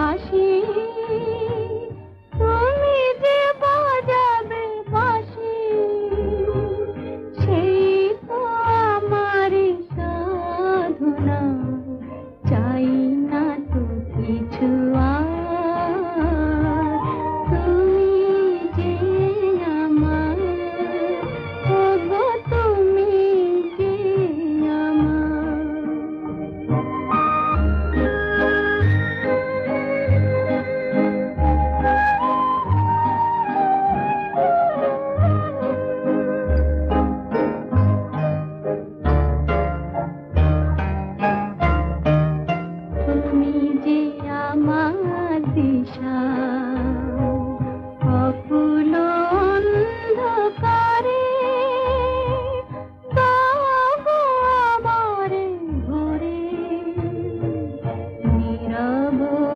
হাসি, তুমি যে বাজাবে বাঁশি, সেই তো আমার সাধনা। চাই না তো কিছু আর, তুমি যে আমার, ওগো তুমি যে আমার। তুমি যে আমার দিশা,